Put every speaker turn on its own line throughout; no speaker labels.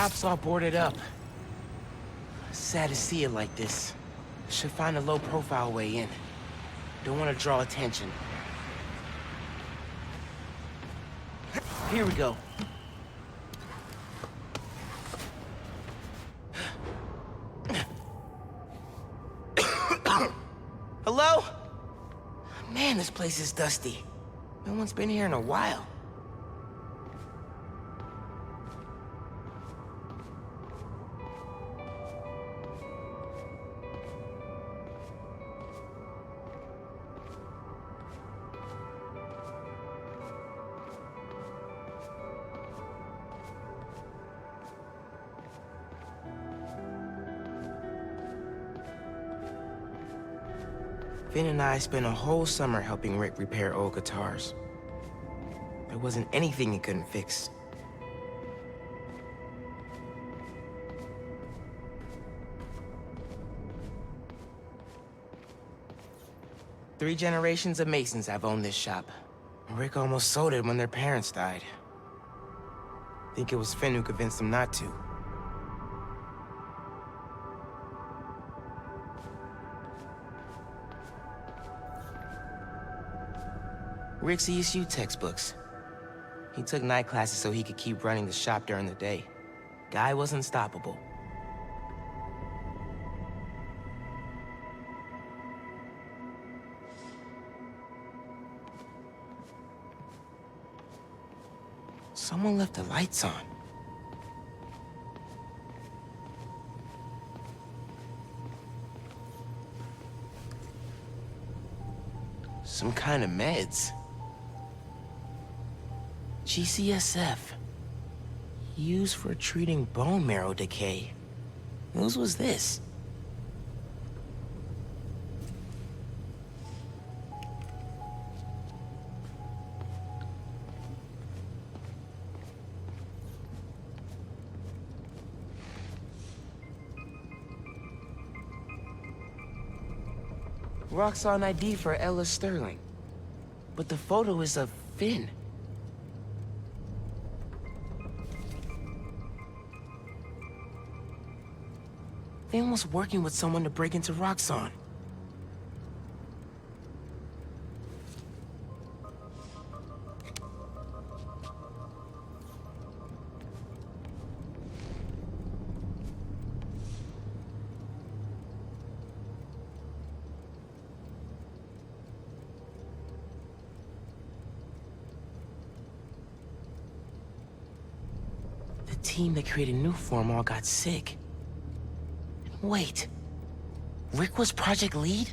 shop's all boarded up. Sad to see it like this. Should find a low-profile way in. Don't want to draw attention. Here we go. Hello? Man, this place is dusty. No one's been here in a while. Finn and I spent a whole summer helping Rick repair old guitars. There wasn't anything he couldn't fix. Three generations of Masons have owned this shop. Rick almost sold it when their parents died. Think it was Finn who convinced them not to. Rick's ESU textbooks. He took night classes so he could keep running the shop during the day. Guy was unstoppable. Someone left the lights on. Some kind of meds. GCSF. Used for treating bone marrow decay. Whose was this? Roxxon ID for Ella Sterling. But the photo is of Finn. Finn was working with someone to break into Roxxon. The team that created Nuform all got sick. Wait, Rick was project lead?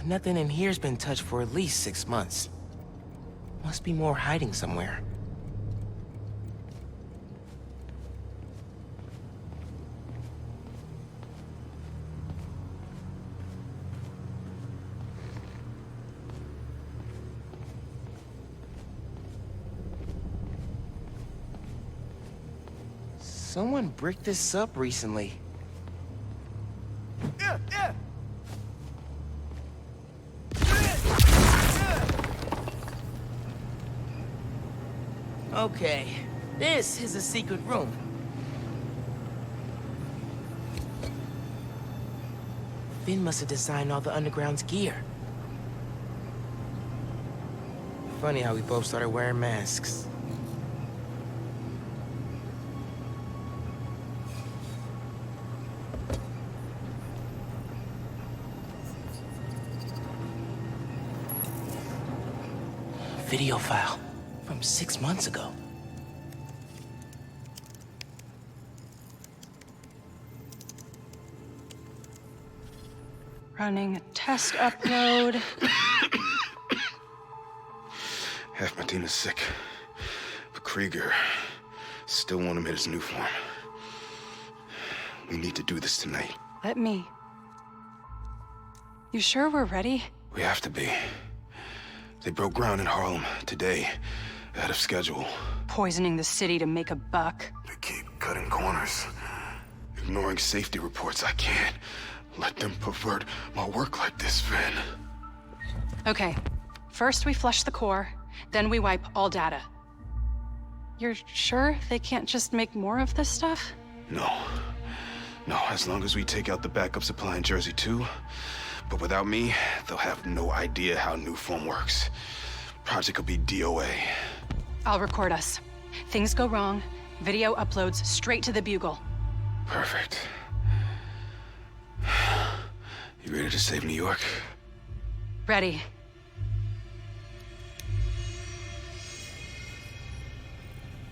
Nothing in here's been touched for at least 6 months. Must be more hiding somewhere. Someone bricked this up recently. Okay, this is a secret room. Finn must have designed all the Underground's gear. Funny how we both started wearing masks. Video file from 6 months ago.
Running a test upload.
Half my team is sick, but Krieger still want him in his new form. We need to do this tonight.
Let me. You sure we're ready?
We have to be. They broke ground in Harlem today, ahead of schedule.
Poisoning the city to make a buck.
They keep cutting corners, ignoring safety reports. I can't let them pervert my work like this, Finn.
Okay, first we flush the core, then we wipe all data. You're sure they can't just make more of this stuff?
No. No, as long as we take out the backup supply in Jersey too. But without me, they'll have no idea how new form works. Project will be DOA.
I'll record us. Things go wrong, video uploads straight to the Bugle.
Perfect. You ready to save New York?
Ready.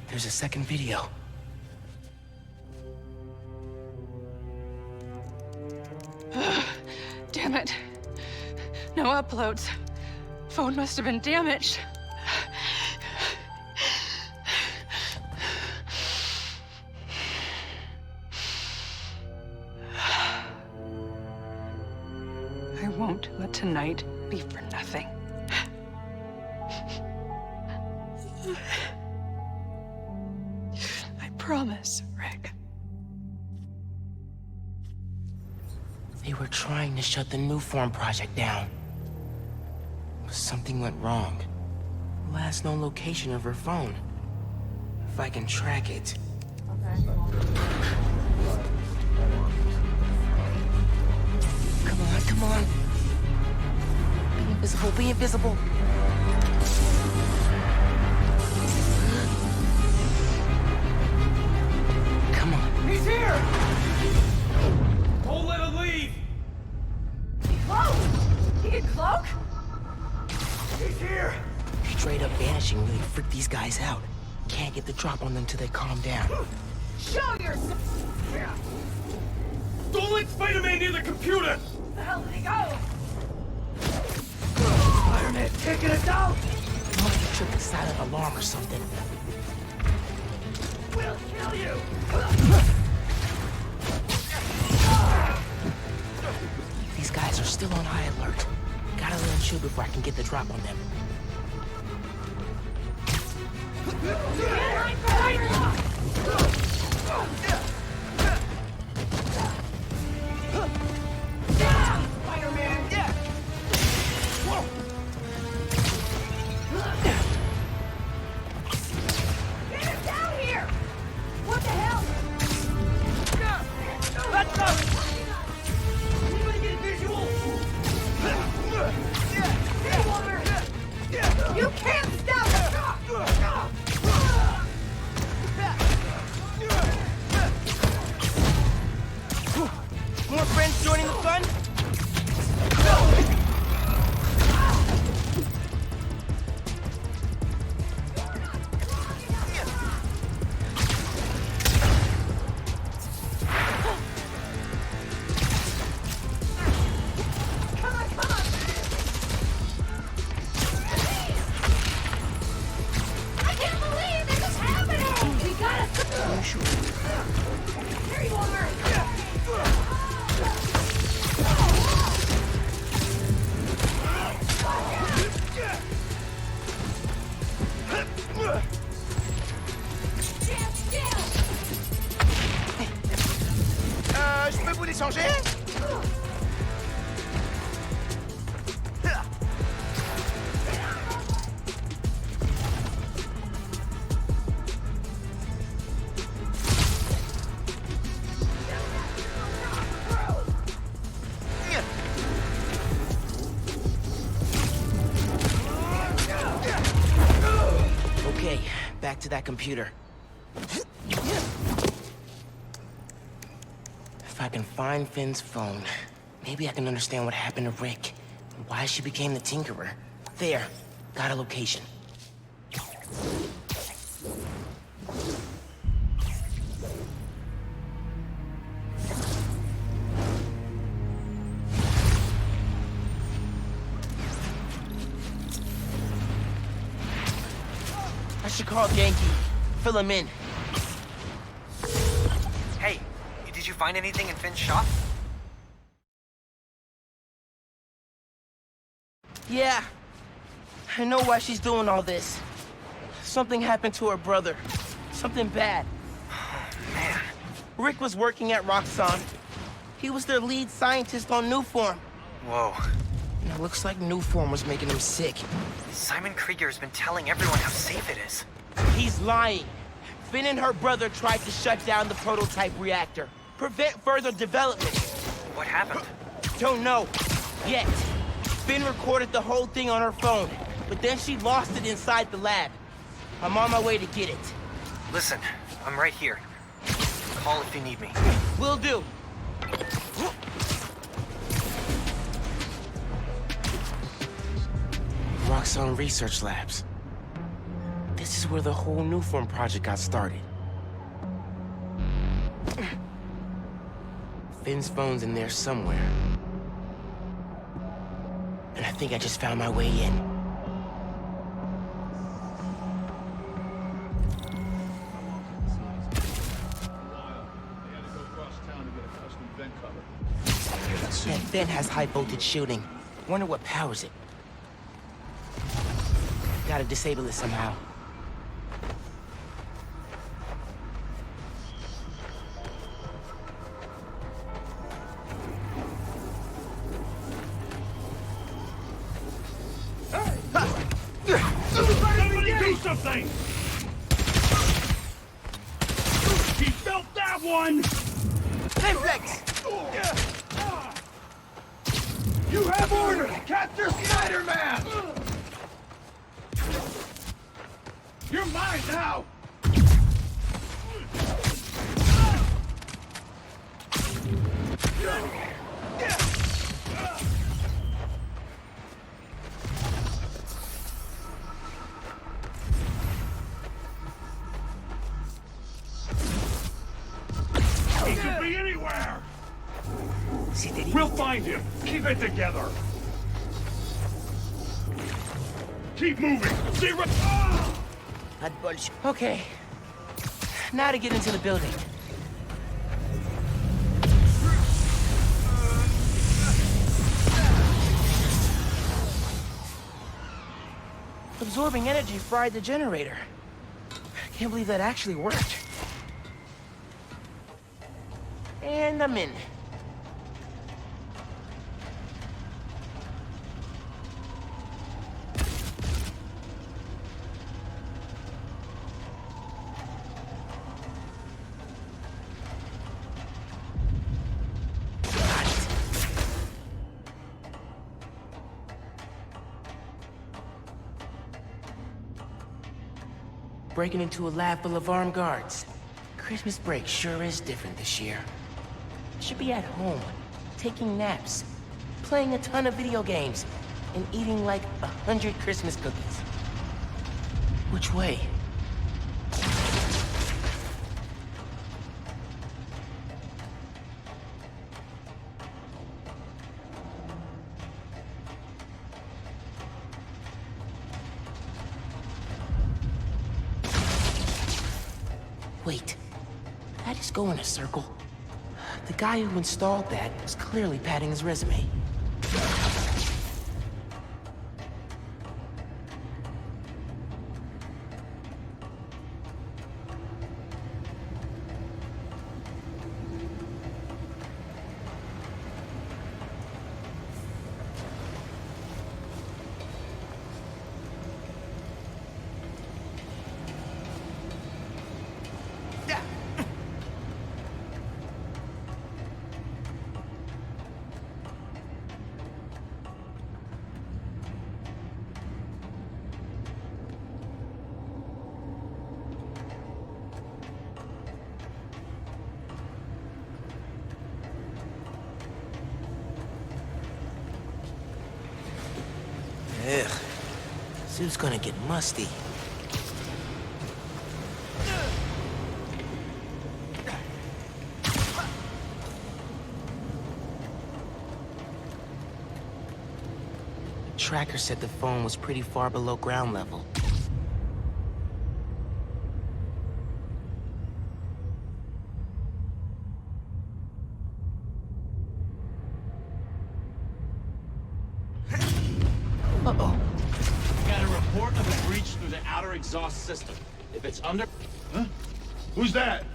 There's a second video.
Damn it. No uploads. Phone must have been damaged. I won't let tonight be for nothing. I promise, Rick.
They were trying to shut the new form project down. But something went wrong. Last known location of her phone. If I can track it. Come on, come on. Be invisible, be invisible. Come on.
He's here! Don't let him leave!
Whoa! He can cloak?
He's here!
Straight up vanishing really freaked these guys out. Can't get the drop on them till they calm down.
Show yourself!
Don't let Spider-Man near the computer!
Where the hell did he go?
Spider-Man taking us out!
Must have tripped a silent alarm or something.
We'll kill you!
These guys are still on high alert. Gotta let them chill before I can get the drop on them.
Spider-Man! Yeah! Whoa!
Get him down here! What the hell?
Let's go! Anybody get a visual?
Hey, Walter! You can't stop it!
More friends joining the fun?
I can't believe this is happening! We gotta... Here you are!
Je peux vous l'échanger? Okay, back to that computer. If I can find Finn's phone, maybe I can understand what happened to Rick and why she became the Tinkerer. There, got a location. I should call Yankee. Fill him in.
Hey, did you find anything in Finn's shop?
Yeah. I know why she's doing all this. Something happened to her brother. Something bad.
Man,
Rick was working at Roxxon. He was their lead scientist on Newform.
whoa.
And it looks like Newform was making him sick.
Simon Krieger's been telling everyone how safe it is.
He's lying. Finn and her brother tried to shut down the prototype reactor. Prevent further development.
What happened?
Don't know. Yet. Finn recorded the whole thing on her phone, but then she lost it inside the lab. I'm on my way to get it.
Listen, I'm right here. Call if you need me.
Will do. Roxxon Research Labs. This is where the whole Newform project got started. Finn's phone's in there somewhere. And I think I just found my way in. That vent has high voltage shielding. Wonder what powers it. Gotta disable it somehow.
Somebody do something! He felt that one!
Reflex!
You have orders! Capture Spider-Man! You're mine now! He could be anywhere! We'll find him! Keep it together! Keep moving! Zero! Ah!
That bullshit. Okay. Now to get into the building. Absorbing energy fried the generator. I can't believe that actually worked. And I'm in. Breaking into a lab full of armed guards. Christmas break sure is different this year. Should be at home, taking naps, playing a ton of video games, and eating like 100 Christmas cookies. Which way? Wait, did I just go in a circle? The guy who installed that was clearly padding his resume. Ugh. Suit's gonna get musty. Tracker said the phone was pretty far below ground level. Uh-oh.
Gotta
the outer exhaust system. If it's under...
Huh? Who's that?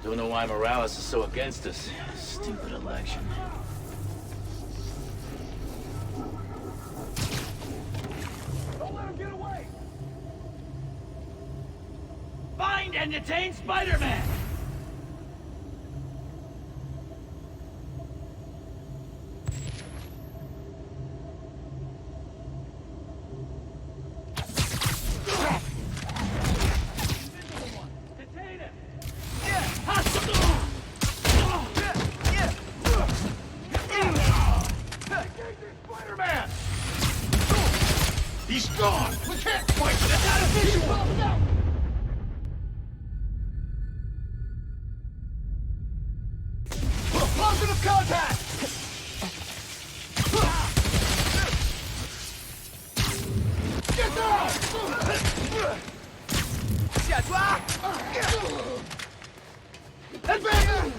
Don't know why Morales is so against us. Stupid election.
Don't let him get away!
Find and detain Spider-Man!
Spider-Man! He's gone! We can't fight it! It's out of visual! Positive contact! Get down! C'est à toi! Advance!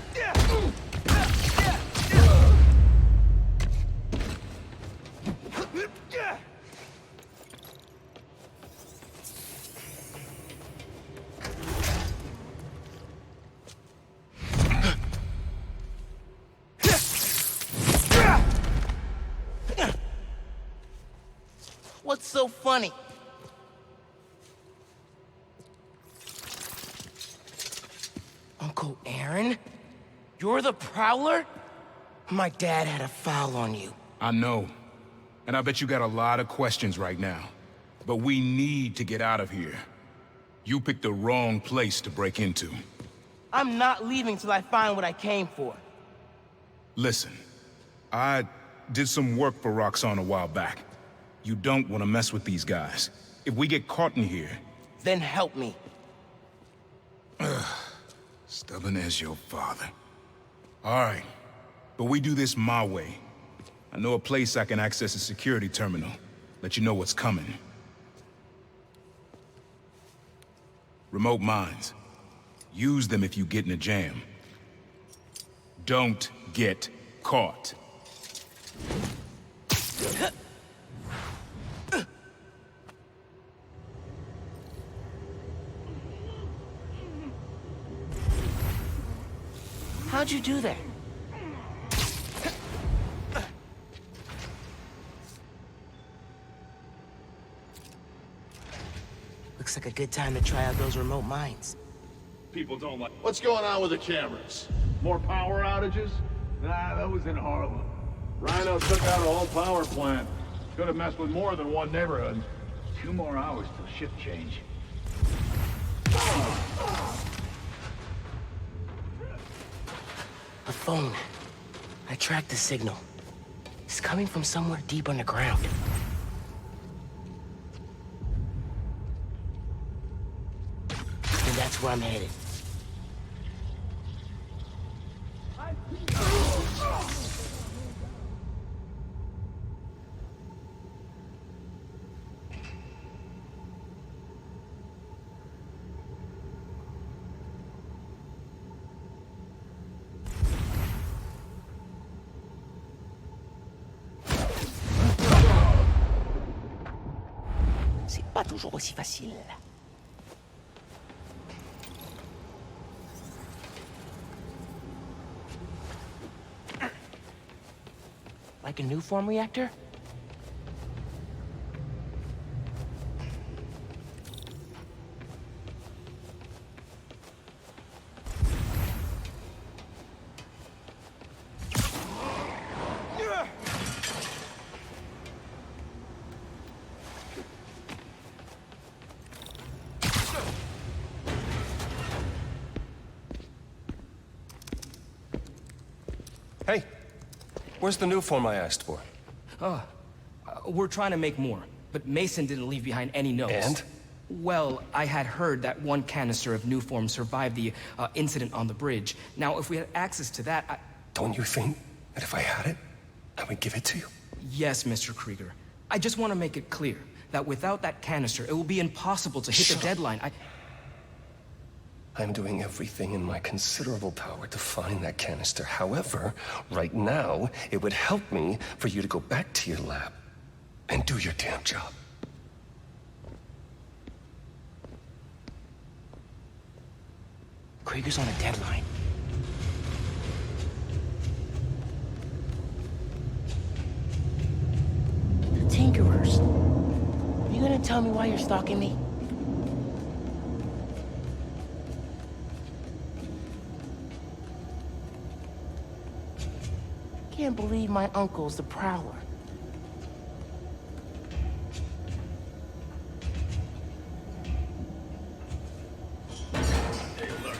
What's so funny? Uncle Aaron? You're the Prowler? My dad had a foul on you.
I know. And I bet you got a lot of questions right now. But we need to get out of here. You picked the wrong place to break into.
I'm not leaving till I find what I came for.
Listen, I did some work for Roxxon a while back. You don't want to mess with these guys. If we get caught in here...
Then help me.
Stubborn as your father. All right, but we do this my way. I know a place I can access a security terminal. Let you know what's coming. Remote mines. Use them if you get in a jam. Don't get caught.
How'd you do that? Looks like a good time to try out those remote mines.
People don't like...
What's going on with the cameras? More power outages?
Nah, that was in Harlem. Rhino took out a whole power plant. Could have messed with more than one neighborhood. 2 more hours till shift change.
A phone. I tracked the signal. It's coming from somewhere deep underground. And that's where I'm headed. C'est pas toujours aussi facile. Like a new form reactor?
Hey, where's the new form I asked for?
We're trying to make more, but Mason didn't leave behind any notes.
And?
Well, I had heard that one canister of new form survived the incident on the bridge. Now, if we had access to that,
Don't you think that if I had it, I would give it to you?
Yes, Mr. Krieger. I just want to make it clear that without that canister, it will be impossible to hit the deadline.
I'm doing everything in my considerable power to find that canister. However, right now, it would help me for you to go back to your lab and do your damn job.
Krieger's on a deadline. Tinkerers. You gonna tell me why you're stalking me? Can't believe my uncle's the Prowler.
Stay alert.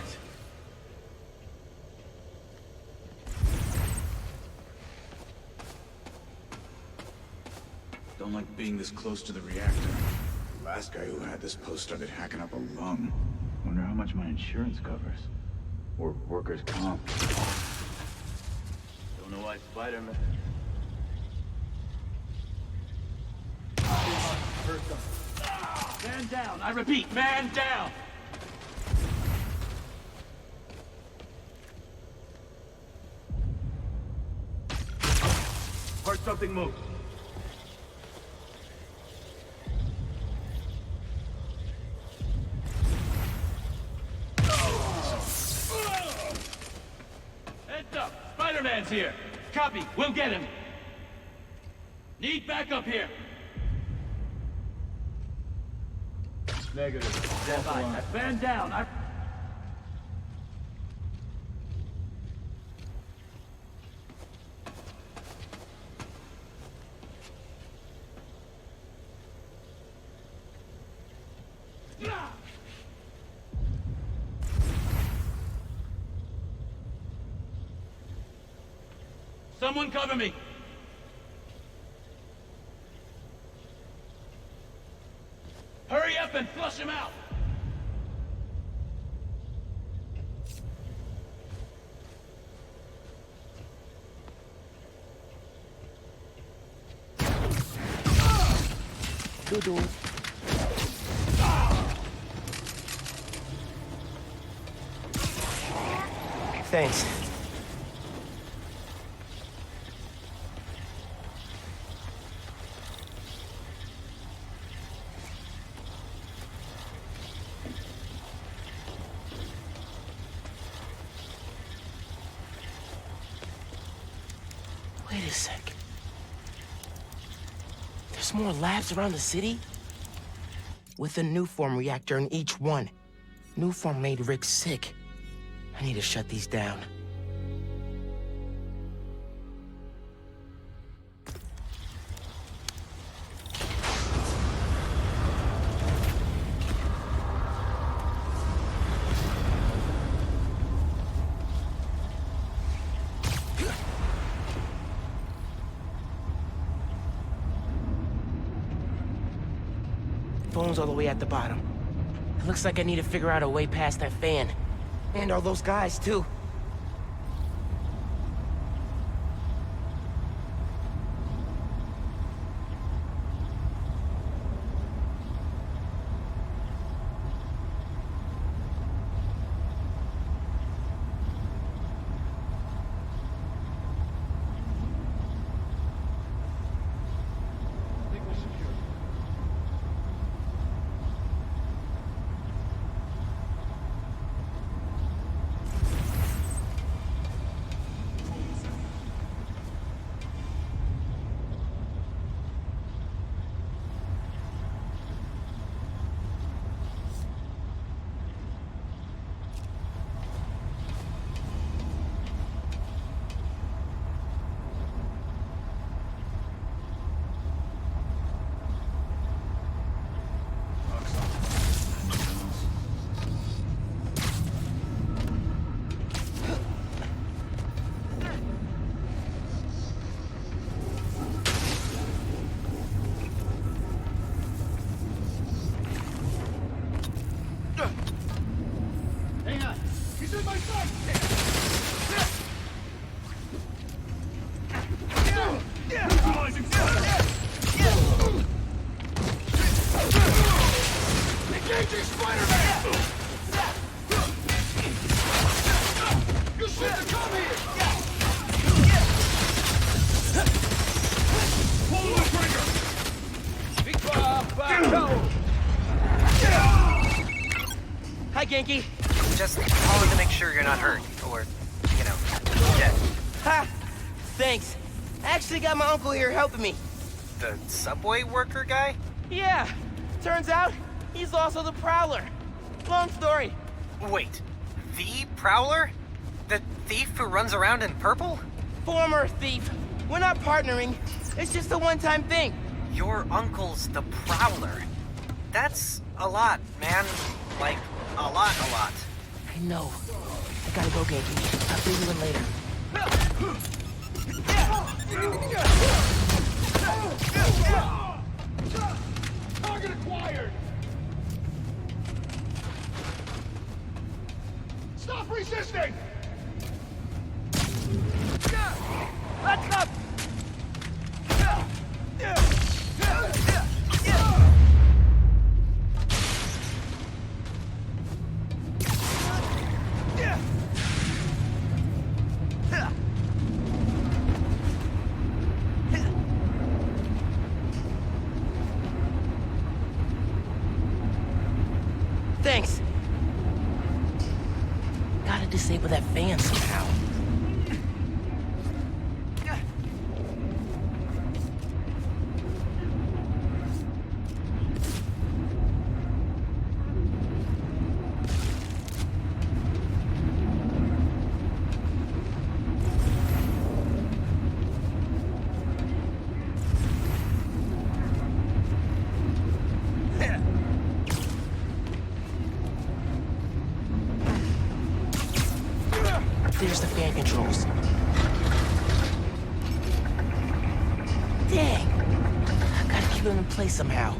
Don't like being this close to the reactor. The last guy who had this post started hacking up a lung. Wonder how much my insurance covers. Or workers' comp.
Don't know why Spider-Man...
Man down! I repeat, man down! Heard something move. Heads up! Spider-Man's here! Copy, we'll get him! Need backup here! Negative. Stand by. Man down! Someone cover me! Hurry up and flush him out!
Doodle. Thanks. Wait a sec. There's more labs around the city? With a new form reactor in each one. New form made Rick sick. I need to shut these down. Phone's all the way at the bottom. It looks like I need to figure out a way past that fan. And all those guys, too. Hi, Genki.
Just calling to make sure you're not hurt, or, you know, dead.
Ha! Thanks. I actually got my uncle here helping me.
The subway worker guy?
Yeah. Turns out, he's also the Prowler. Long story.
Wait, the Prowler? The thief who runs around in purple?
Former thief. We're not partnering. It's just a one-time thing.
Your uncle's the Prowler. That's a lot, man. Like, a lot.
I know. I gotta go, Genki. I'll see you in later.
Target acquired! Stop resisting!
Let's up! Thanks. Gotta disable that fan somehow. There's the fan controls. Dang! I gotta keep them in place somehow.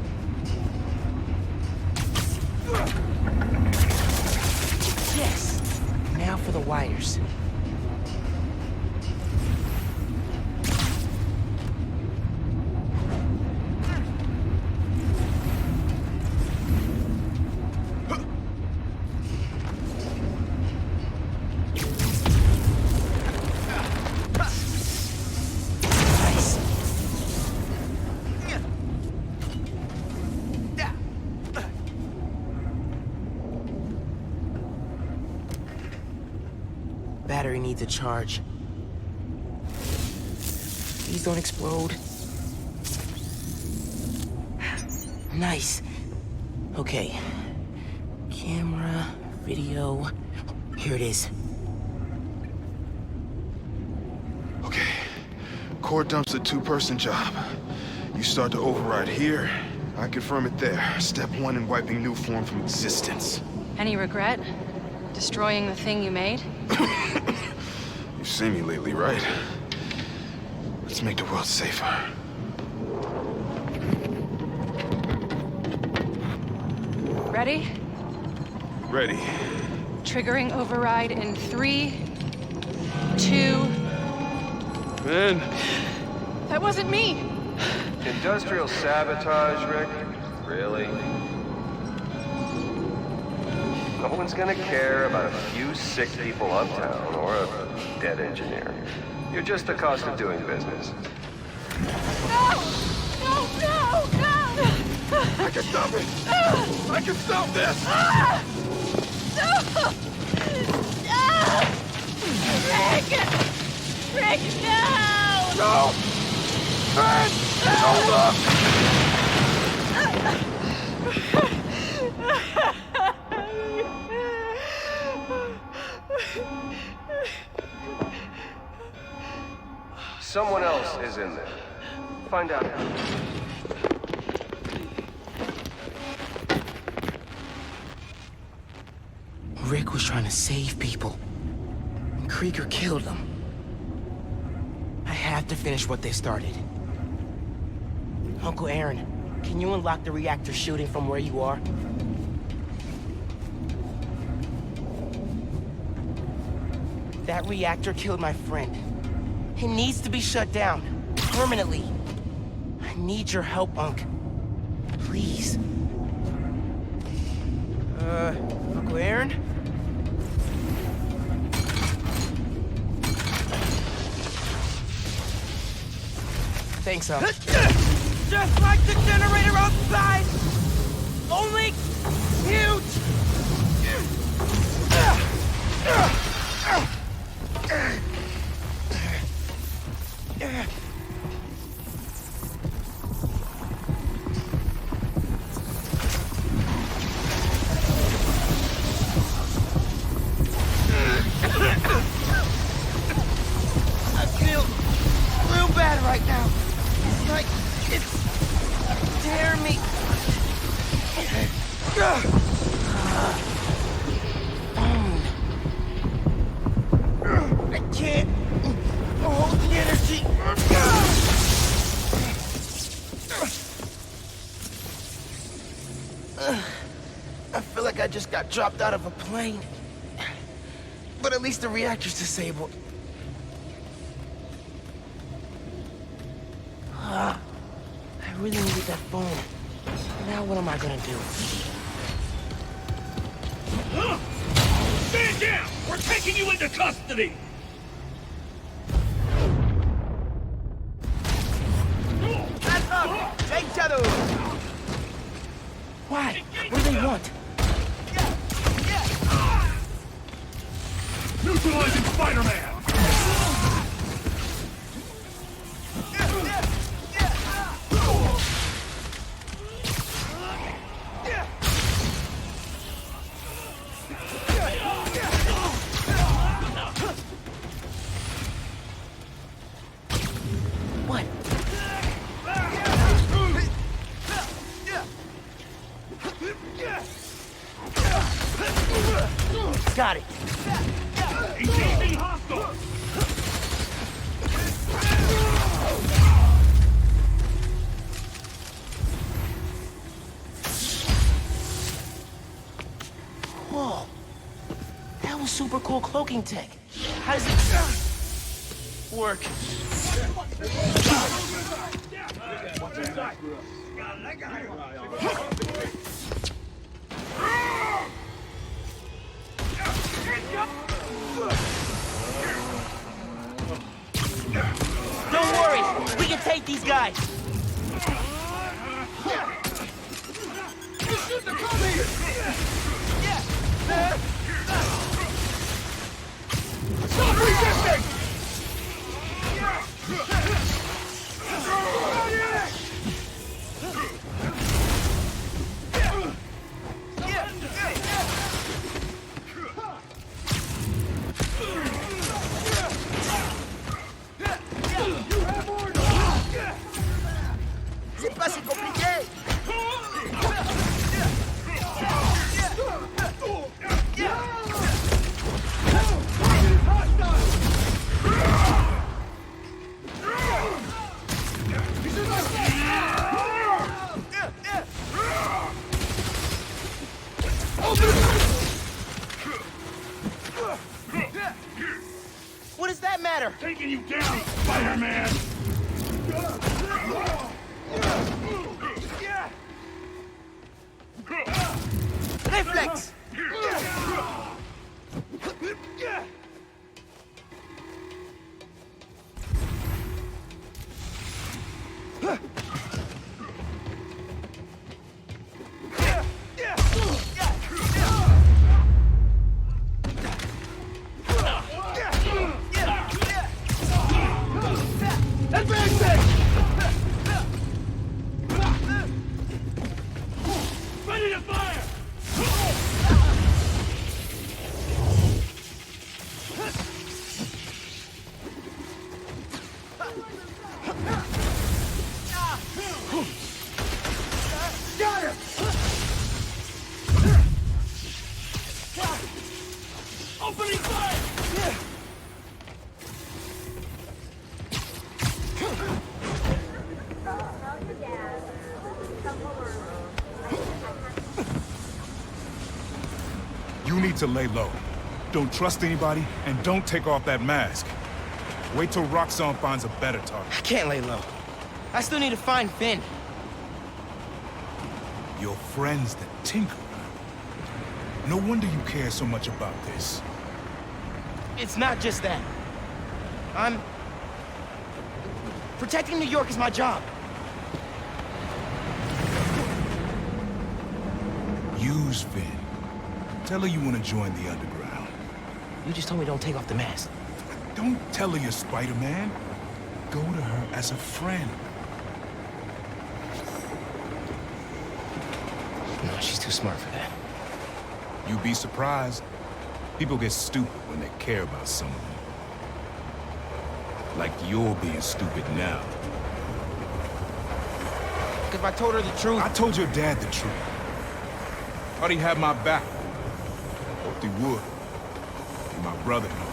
Yes! Now for the wires. Battery needs a charge. Please don't explode. Nice. Okay. Camera, video. Here it is.
Okay. Core dump's a two-person job. You start to override here, I confirm it there. Step 1 in wiping new form from existence.
Any regret? Destroying the thing you made?
You've seen me lately, right? Let's make the world safer.
Ready?
Ready.
Triggering override in 3, 2...
Ben!
That wasn't me!
Industrial sabotage, Rick? Really? No one's gonna care about a few sick people uptown or a dead engineer. You're just the cost of doing business.
No! No, no, no!
I can stop it! I can stop this!
No! No! Rick! Rick, no!
No! Ben! Hold up!
Someone else is in there. Find out.
Rick was trying to save people. And Krieger killed them. I have to finish what they started. Uncle Aaron, can you unlock the reactor shooting from where you are? That reactor killed my friend. It needs to be shut down. Permanently. I need your help, Unc. Please. Uncle Aaron? Thanks, Unc. Just like the generator outside! Only huge! I can't hold the energy. I feel like I just got dropped out of a plane. But at least the reactor's disabled. I really needed that phone. Now what am I gonna do?
Stand down! We're taking you into custody!
Why? What do they want?
Neutralizing Spider-Man!
What? Got it.
Engaging hostile!
Whoa. That was super cool cloaking tech. How does it work? Don't worry, we can take these guys.
Stop resisting!
C'est pas si compliqué. What does that matter?
Taking you down, Spider-Man!
Reflex!
Ready to fire!
Got him!
Opening fire!
You need to lay low. Don't trust anybody, and don't take off that mask. Wait till Roxxon finds a better target.
I can't lay low. I still need to find Finn.
Your friend's the Tinkerer. No wonder you care so much about this.
It's not just that. Protecting New York is my job.
Use Finn. Tell her you want to join the underground.
You just told me don't take off the mask.
Don't tell her you're Spider-Man. Go to her as a friend.
No, she's too smart for that.
You'd be surprised. People get stupid when they care about someone. Like you're being stupid now.
If I told her the truth...
I told your dad the truth. Thought he had my back. Hoped he would. Be my brother, no.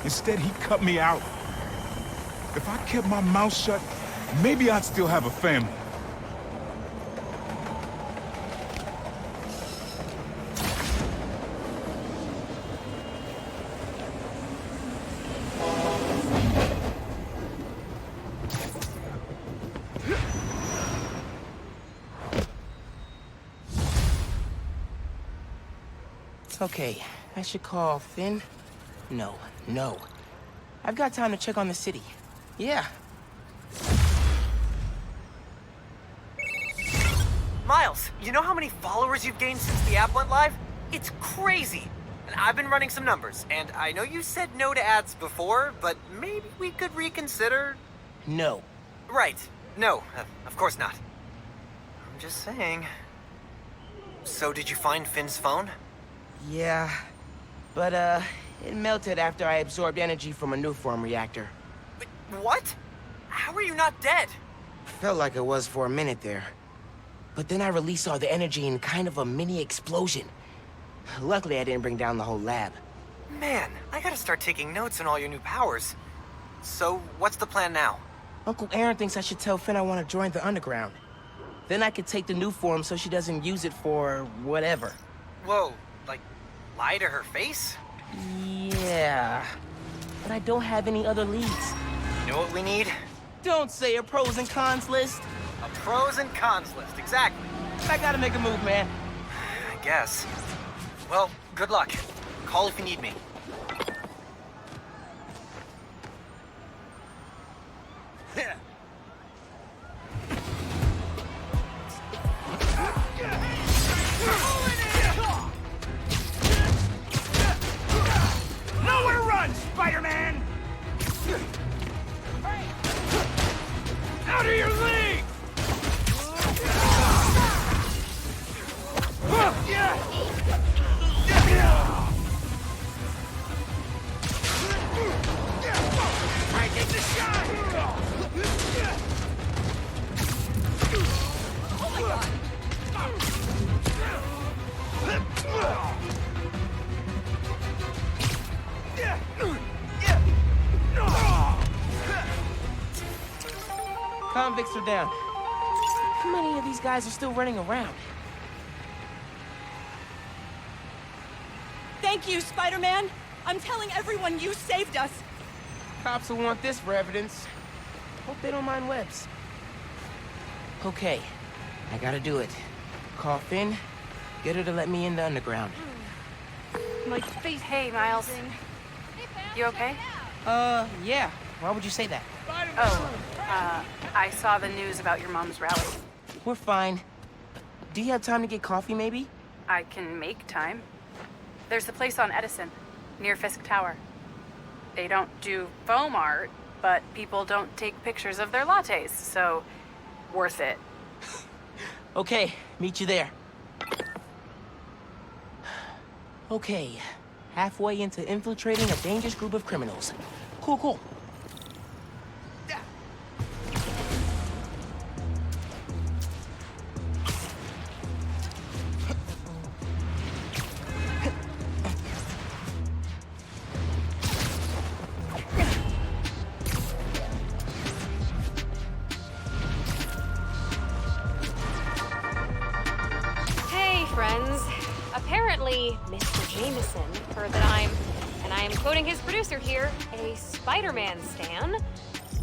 Instead, he cut me out. If I kept my mouth shut, maybe I'd still have a family.
Okay, I should call Finn. No. I've got time to check on the city. Yeah.
Miles, you know how many followers you've gained since the app went live? It's crazy. And I've been running some numbers, and I know you said no to ads before, but maybe we could reconsider?
No.
Right. No, of course not. I'm just saying. So did you find Finn's phone?
Yeah, but it melted after I absorbed energy from a Nuform reactor.
Wait, what? How are you not dead?
Felt like it was for a minute there. But then I released all the energy in kind of a mini explosion. Luckily, I didn't bring down the whole lab.
Man, I gotta start taking notes on all your new powers. So, what's the plan now?
Uncle Aaron thinks I should tell Finn I want to join the underground. Then I could take the Nuform so she doesn't use it for whatever.
Whoa, like, lie to her face?
Yeah, but I don't have any other leads.
You know what we need?
Don't say a pros and cons list.
A pros and cons list, exactly.
I gotta make a move, man.
I guess. Well, good luck. Call if you need me.
Nowhere to run, Spider-Man! Out of your league! I get the shot! Oh my god!
Convicts are down. How many of these guys are still running around?
Thank you, Spider-Man! I'm telling everyone you saved us!
Cops will want this for evidence. Hope they don't mind webs. Okay, I gotta do it. Call Finn, get her to let me in the underground.
My face. Hey, Miles. You okay?
Yeah. Why would you say that?
I saw the news about your mom's rally.
We're fine. Do you have time to get coffee, maybe?
I can make time. There's a place on Edison, near Fisk Tower. They don't do foam art, but people don't take pictures of their lattes, so worth it.
Okay, meet you there. Okay, halfway into infiltrating a dangerous group of criminals. Cool.
Friends, apparently Mr. Jameson heard that I'm, and I am quoting his producer here, a Spider-Man stan.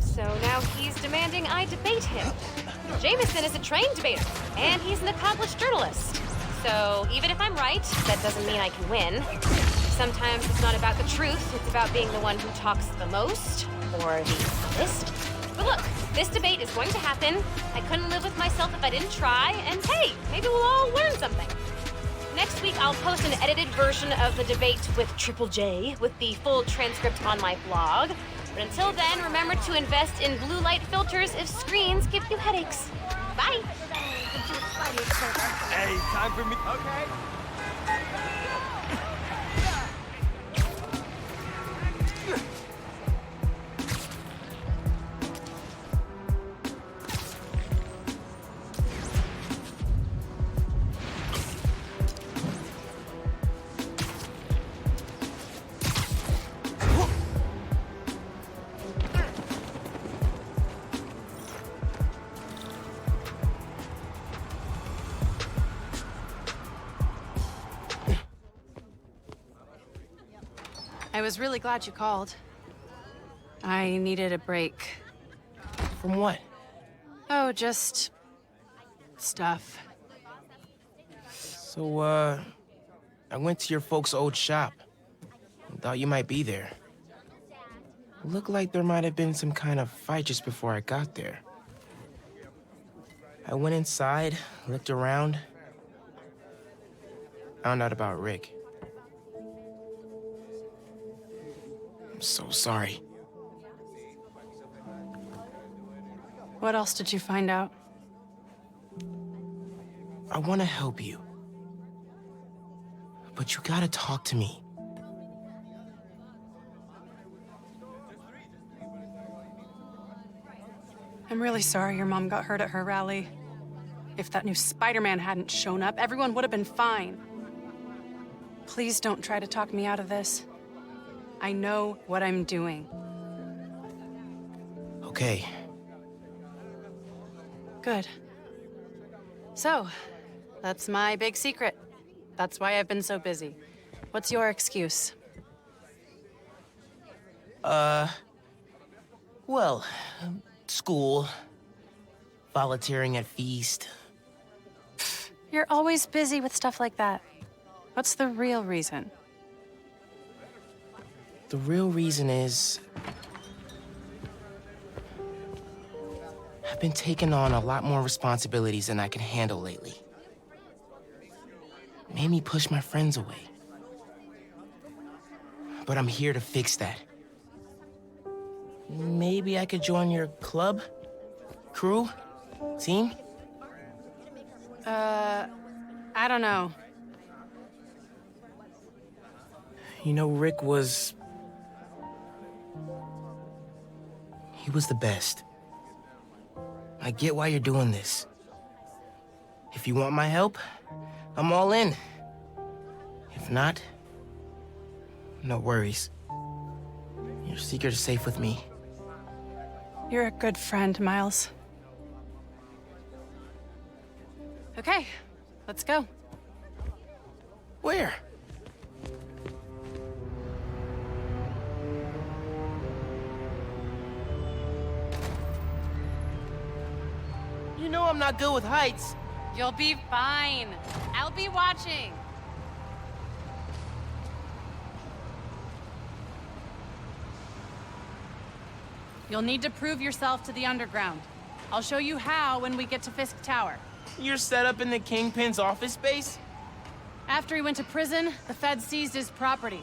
So now he's demanding I debate him. Jameson is a trained debater, and he's an accomplished journalist. So even if I'm right, that doesn't mean I can win. Sometimes it's not about the truth, it's about being the one who talks the most, or the best. But look, this debate is going to happen. I couldn't live with myself if I didn't try, and hey, maybe we'll all learn something. Next week, I'll post an edited version of the debate with Triple J, with the full transcript on my blog. But until then, remember to invest in blue light filters if screens give you headaches. Bye!
Hey, time for me. Okay.
I was really glad you called. I needed a break.
From what?
Oh, just... stuff.
So, I went to your folks' old shop. Thought you might be there. Looked like there might have been some kind of fight just before I got there. I went inside, looked around, found out about Rick. I'm so sorry.
What else did you find out?
I want to help you. But you gotta talk to me.
I'm really sorry your mom got hurt at her rally. If that new Spider-Man hadn't shown up, everyone would have been fine. Please don't try to talk me out of this. I know what I'm doing.
Okay.
Good. So, that's my big secret. That's why I've been so busy. What's your excuse?
Well, school, volunteering at Feast.
You're always busy with stuff like that. What's the real reason?
The real reason is... I've been taking on a lot more responsibilities than I can handle lately. Made me push my friends away. But I'm here to fix that. Maybe I could join your club? Crew? Team?
I don't know.
You know, Rick was... He was the best. I get why you're doing this. If you want my help, I'm all in. If not, no worries. Your secret is safe with me.
You're a good friend, Miles. Okay, let's go.
Where? You know I'm not good with heights.
You'll be fine. I'll be watching. You'll need to prove yourself to the underground. I'll show you how when we get to Fisk Tower.
You're set up in the Kingpin's office space?
After he went to prison, the feds seized his property.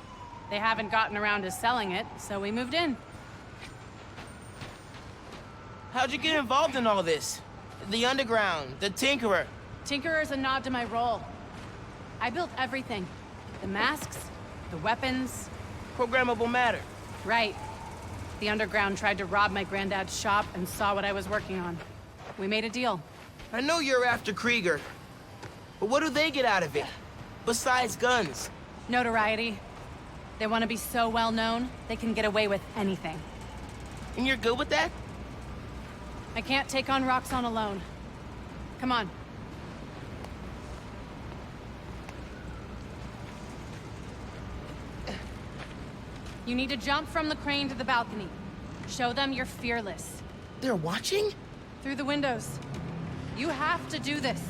They haven't gotten around to selling it, so we moved in.
How'd you get involved in all this? The underground, the Tinkerer.
Tinkerer's a nod to my role. I built everything. The masks, the weapons.
Programmable matter.
Right. The underground tried to rob my granddad's shop and saw what I was working on. We made a deal.
I know you're after Krieger, but what do they get out of it? Besides guns?
Notoriety. They want to be so well known, they can get away with anything.
And you're good with that?
I can't take on Roxxon alone. Come on. You need to jump from the crane to the balcony. Show them you're fearless.
They're watching?
Through the windows. You have to do this.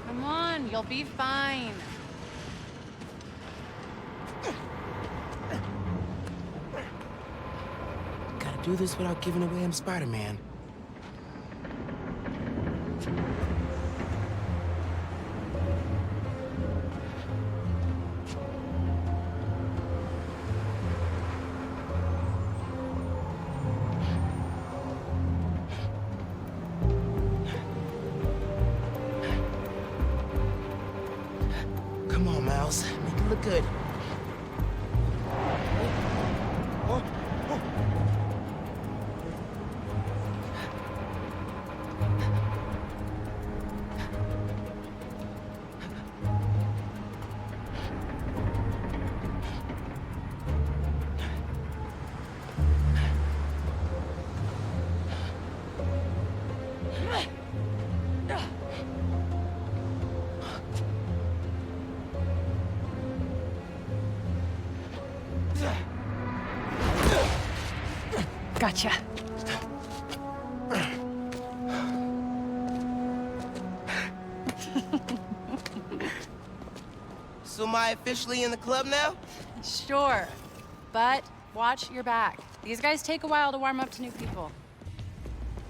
Come on, you'll be fine.
Gotta do this without giving away I'm Spider-Man. Come on, Miles. Make it look good.
Gotcha.
So am I officially in the club now?
Sure. But watch your back. These guys take a while to warm up to new people.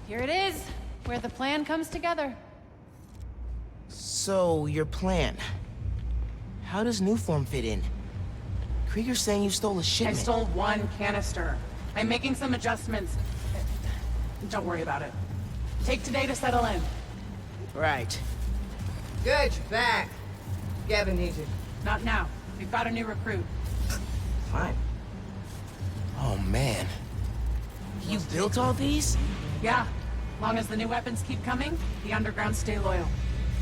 Here it is, where the plan comes together.
So, your plan. How does Newform fit in? Krieger's saying you stole a
I
shipment.
stole one canister. I'm making some adjustments. Don't worry about it. Take today to settle in.
Right.
Good, you're back. Gavin needs you.
Not now. We've got a new recruit.
Fine. Oh, man. You built all these?
Yeah. Long as the new weapons keep coming, the underground stay loyal.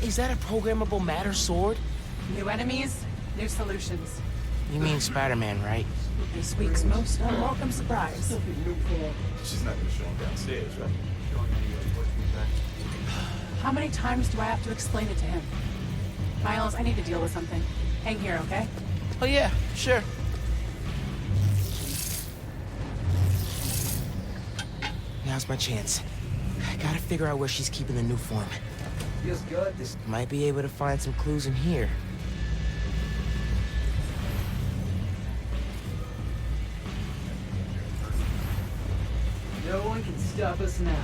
Is that a programmable matter sword?
New enemies, new solutions.
You mean Spider-Man, right?
This week's most unwelcome surprise.
She's not gonna show him downstairs, right?
How many times do I have to explain it to him? Miles, I need to deal with something. Hang here, okay?
Oh, yeah, sure. Now's my chance. I gotta figure out where she's keeping the new form.
Feels good. This
Might be able to find some clues in here.
no one can stop us now.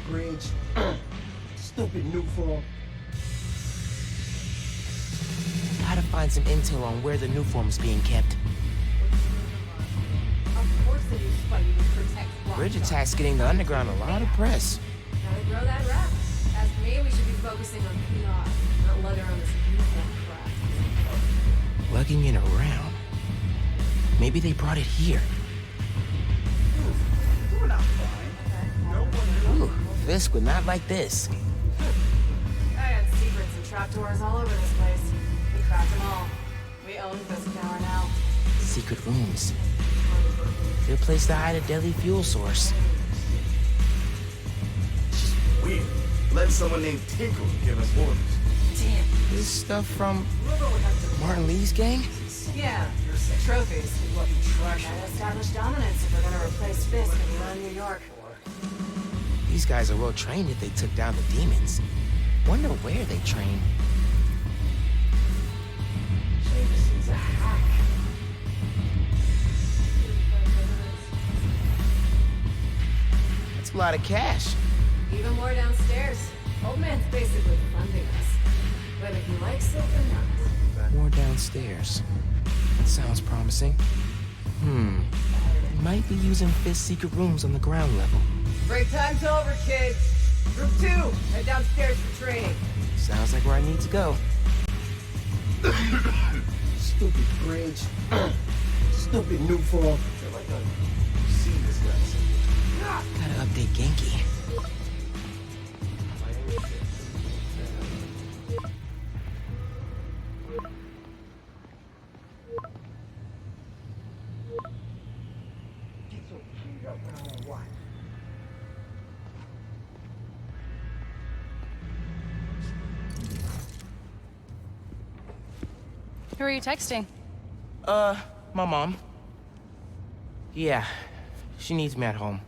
Bridge. Stupid new form.
Gotta find some intel on where the new form is being kept.
Of course it is fighting to protect Rock
Bridge
Dog.
attack's getting the underground a lot of press.
Gotta grow that rap. As for me, we should be focusing on PR, not lugging around this uniform crap.
Lugging it around. Maybe they brought it here.
We're not fine.
Ooh, Fisk would not like this.
I had secrets and trapdoors all over this place. We cracked them all. We own this tower now.
Secret rooms. Good place to hide a deadly fuel source.
Weird. Letting someone named Tinkle give us orders.
Damn.
This stuff from Martin Lee's gang?
Yeah, trophies. Gotta establish dominance if we're gonna replace Fisk and run New York.
These guys are well trained if they took down the demons. Wonder where they train.
Jameson's a hack.
That's a lot of cash.
Even more downstairs. Old man's basically funding us. Whether he likes it or not.
More downstairs. That sounds promising. They might be using Fisk's secret rooms on the ground level.
Break time's over, kids. Group 2, head downstairs for training.
Sounds like where I need to go.
Stupid bridge. Stupid new form. Feel like I've seen this guy.
Gotta update Genki.
Who are you texting?
My mom. Yeah, she needs me at home.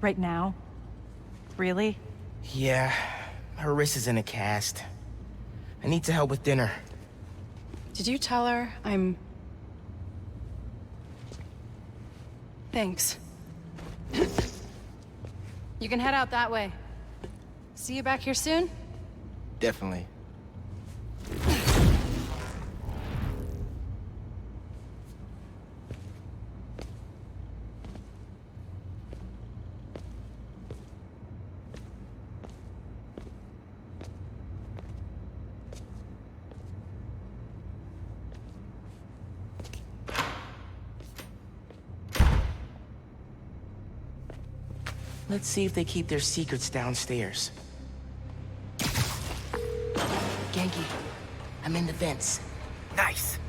Right now? Really?
Yeah, her wrist is in a cast. I need to help with dinner.
Did you tell her I'm... Thanks. You can head out that way. See you back here soon?
Definitely. Let's see if they keep their secrets downstairs. Genki, I'm in the vents.
Nice.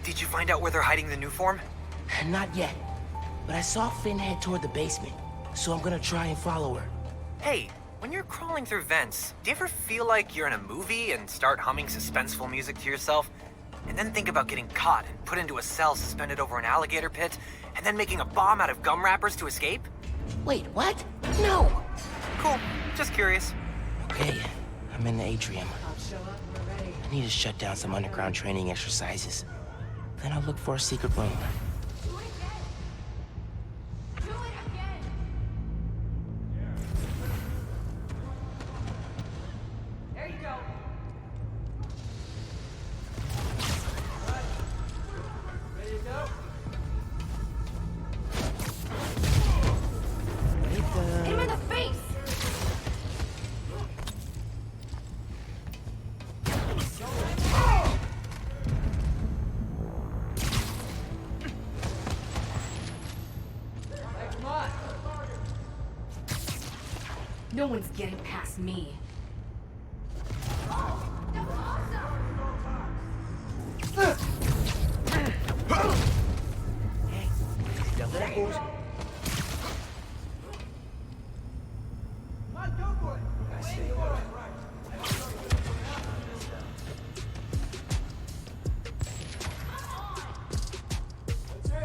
Did you find out where they're hiding the new form?
Not yet, but I saw Finn head toward the basement, so I'm gonna try and follow her.
Hey, When you're crawling through vents, do you ever feel like you're in a movie and start humming suspenseful music to yourself? And then think about getting caught and put into a cell suspended over an alligator pit, and then making a bomb out of gum wrappers to escape?
Wait, what? No!
Cool. Just curious.
Okay, I'm in the atrium.
I'll show up when we're ready.
I need to shut down some underground training exercises. Then I'll look for a secret room.
Do it again! Do it again! There you go. Ready to go? Hit him in the face! Come on! No one's getting past me.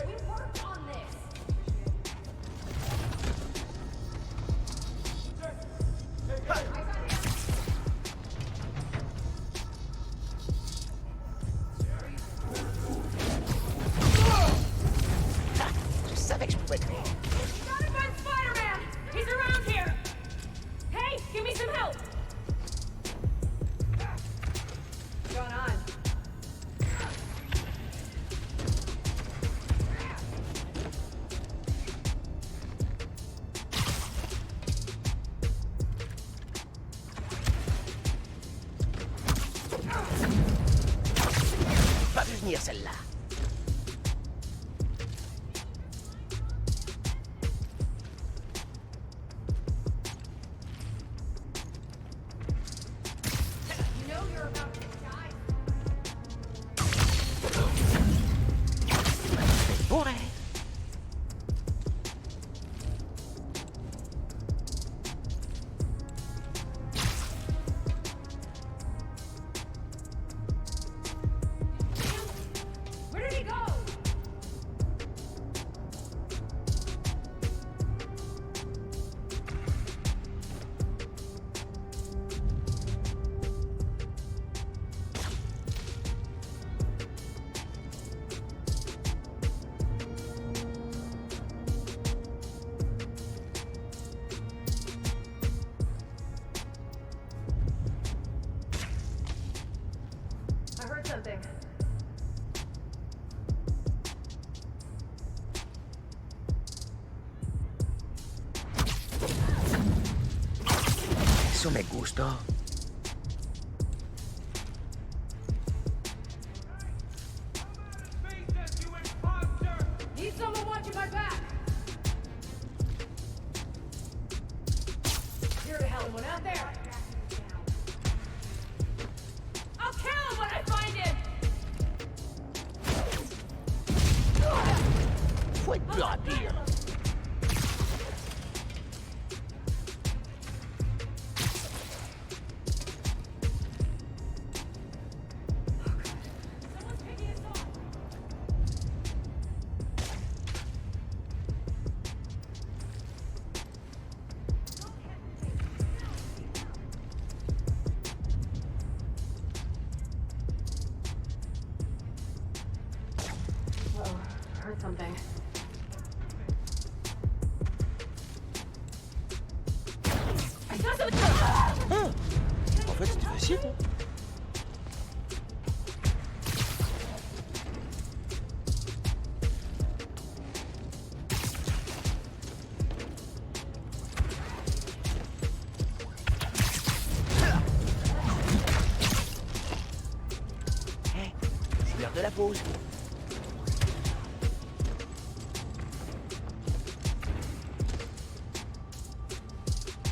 We worked on this. Gotta find Spider-Man! He's around here! Hey, give me some help! What's going on?
Va venir celle-là.
You know you're about to die.
Boy.
Where did he go? I heard something.
Eso me gustó.
Need someone watching my back. You're the hell one out there. I'll kill him when I find him.
Fue blood here.
Someone's picking us off. Whoa, I heard something. I saw something.
En fait, c'était facile. Hey, c'est l'heure de la pause.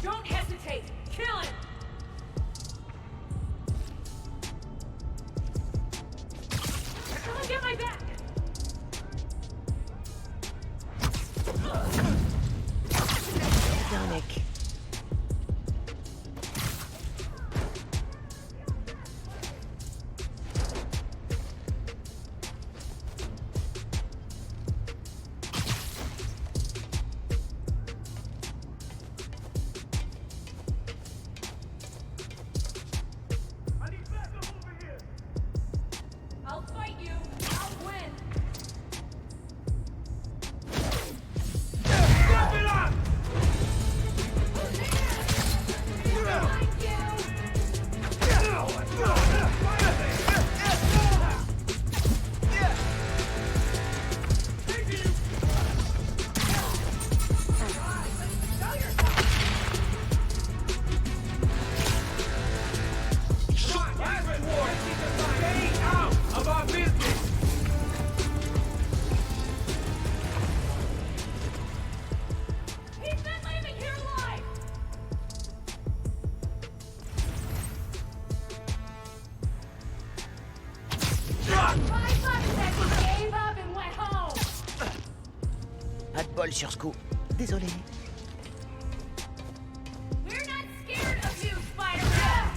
Don't hesitate. Kill him. Someone get my back.
Sonic. bol sur ce coup. Désolé.
We're not scared of you, Spider-Man!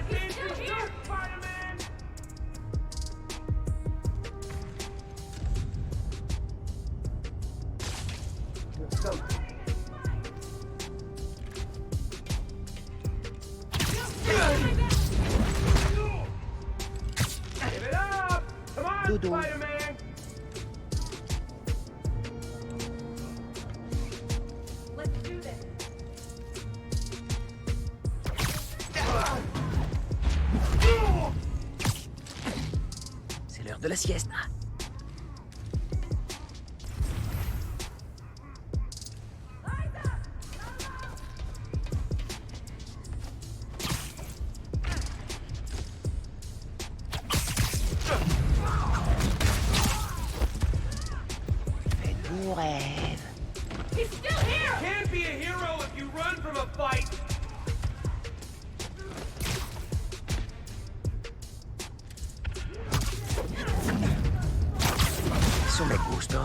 He's still here! Spider-Man!
Let's go.
Give it up! Come on,
Dodo.
Spider-Man!
Let's do this.
C'est l'heure de la sieste. Faites vos rêves.
He's still here!
Can't be a hero if you run from a fight!
Eso me gustó.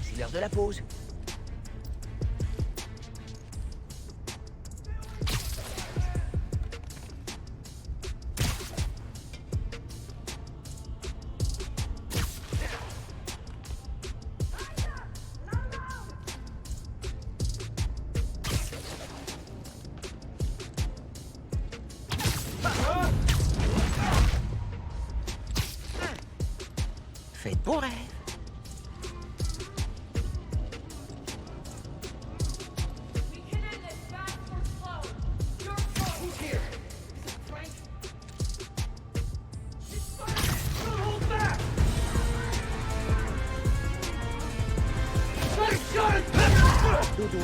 C'est l'heure de la pause. Faites beaux rêves.
We can end this fast or slow. Your fault. Who's here? Is it Frank? It's Spider-Man! Don't hold back! Nice shot!
Dodo.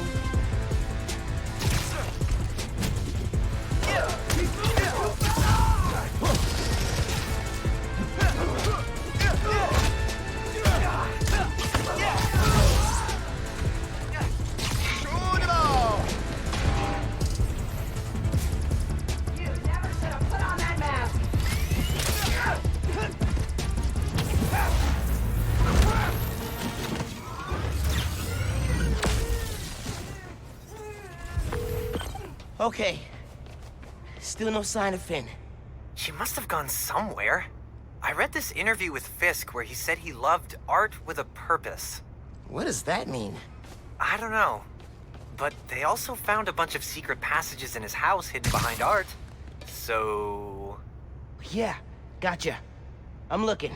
You never should have put on that mask!
Okay. Still no sign of Finn.
She must have gone somewhere. I read this interview with Fisk where he said he loved art with a purpose.
What does that mean?
I don't know. But they also found a bunch of secret passages in his house hidden behind art. So...
Yeah, gotcha. I'm looking.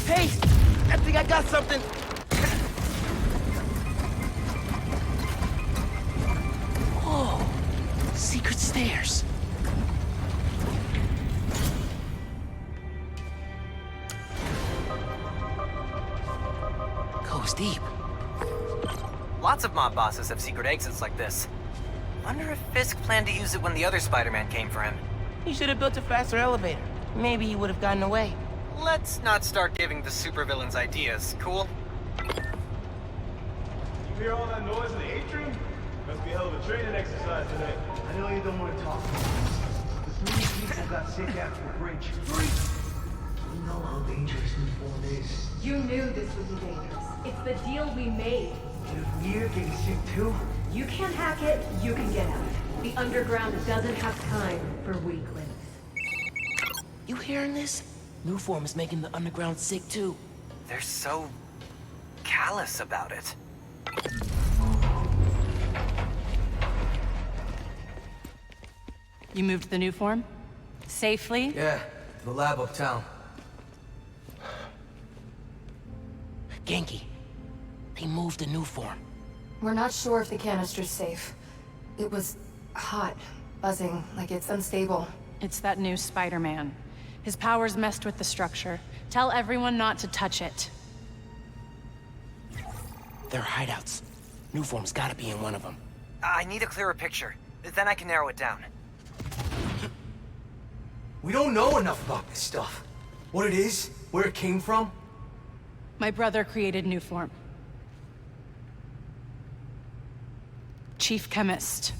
Hey! I think I got something! Whoa! Secret stairs. Goes deep.
Lots of mob bosses have secret exits like this. Wonder if Fisk planned to use it when the other Spider-Man came for him.
He should have built a faster elevator. Maybe he would have gotten away.
Let's not start giving the supervillains ideas, cool?
You hear all that noise in the atrium? Must be a hell of a training exercise today.
I know you don't want to talk. The 3 people got sick after the bridge. 3! You know how dangerous new form is.
You knew this would be dangerous. It's the deal we made.
And if we're getting sick too?
You can't hack it, you can get out. The underground doesn't have time for weaklings.
You hearing this? New form is making the underground sick too.
They're so... callous about it.
You moved the new form? Safely?
Yeah, the lab uptown.
Genki, they moved the new form.
We're not sure if the canister's safe. It was hot, buzzing, like it's unstable.
It's that new Spider-Man. His powers messed with the structure. Tell everyone not to touch it.
They're hideouts. New form's gotta be in one of them.
I need a clearer picture. Then I can narrow it down.
We don't know enough about this stuff. What it is, where it came from.
My brother created new form. Chief Chemist.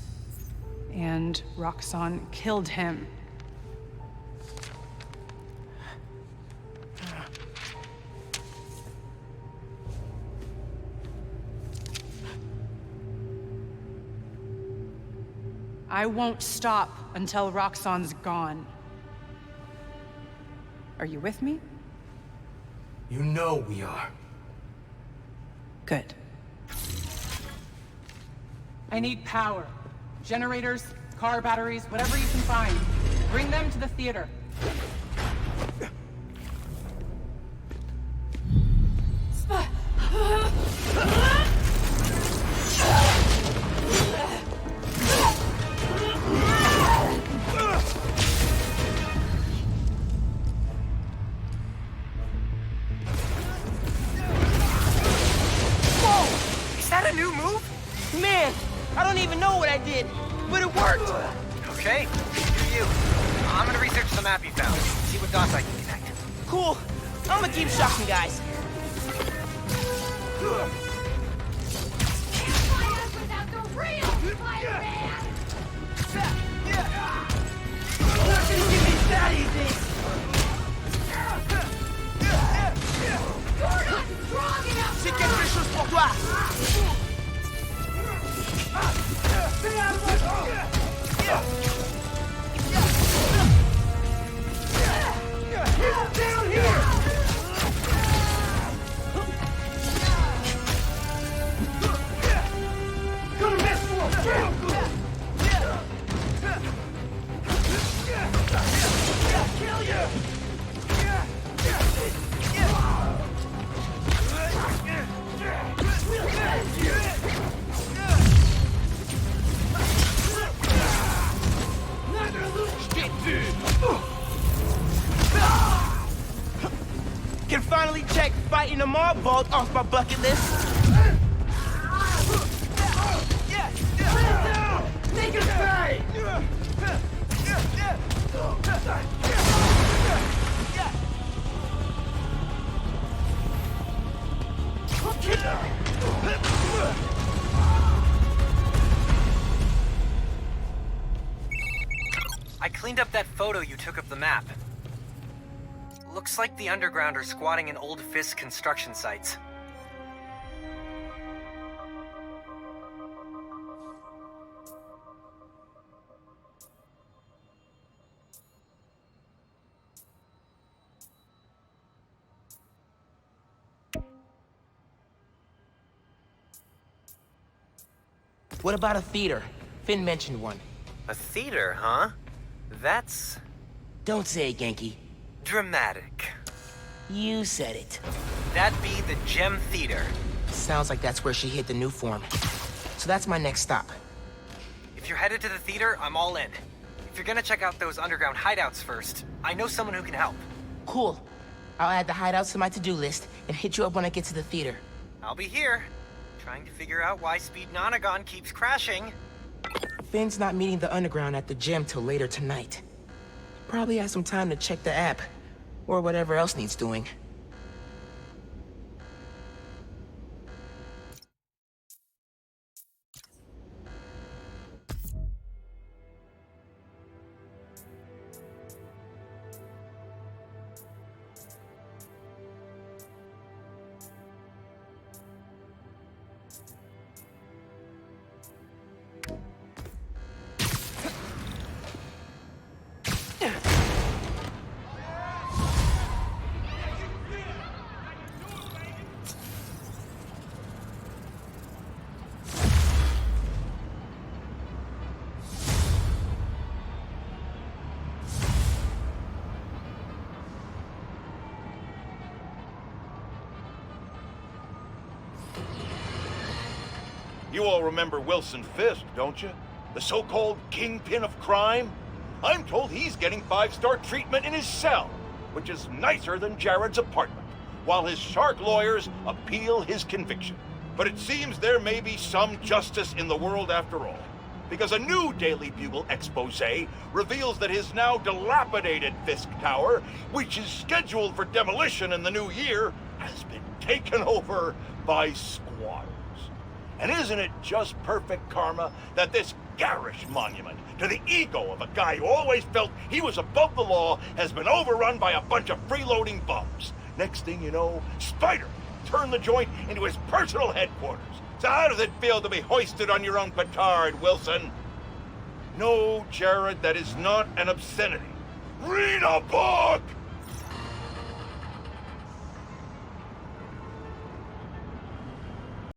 And Roxxon killed him. I won't stop until Roxxon's gone. Are you with me?
You know we are.
Good. I need power. Generators, car batteries, whatever you can find. Bring them to the theater.
Man, I don't even know what I did, but it worked!
Okay, do you. I'm gonna research the map you found, see what dots I can connect.
Cool. I'm gonna keep shocking guys.
Without the real Spider-Man!
Not gonna give me that easy!
You're not strong enough!
J'ai quelque chose pour toi!
Stay out of my... Get down here! Gonna mess you up real good! Kill you!
Can finally check fighting a mob vault off my bucket list.
Make it pay!
I cleaned up that photo you took of the map. Looks like the underground are squatting in old Fisk construction sites.
What about a theater? Finn mentioned one.
A theater, huh? That's...
Don't say it, Genki.
dramatic.
You said it.
That'd be the Gem Theater.
Sounds like that's where she hit the new form. So that's my next stop.
If you're headed to the theater, I'm all in. If you're gonna check out those underground hideouts first, I know someone who can help.
Cool. I'll add the hideouts to my to-do list and hit you up when I get to the theater.
I'll be here, trying to figure out why Speed Nonagon keeps crashing.
Finn's not meeting the underground at the gym till later tonight. Probably has some time to check the app, or whatever else needs doing.
You all remember Wilson Fisk, don't you? The so-called kingpin of crime? I'm told he's getting 5-star treatment in his cell, which is nicer than Jared's apartment, while his shark lawyers appeal his conviction. But it seems there may be some justice in the world after all, because a new Daily Bugle expose reveals that his now dilapidated Fisk Tower, which is scheduled for demolition in the new year, has been taken over by squatters. And isn't it just perfect karma that this garish monument to the ego of a guy who always felt he was above the law has been overrun by a bunch of freeloading bums? Next thing you know, Spider turned the joint into his personal headquarters. So how does it feel to be hoisted on your own petard, Wilson? No, Jared, that is not an obscenity. Read a book!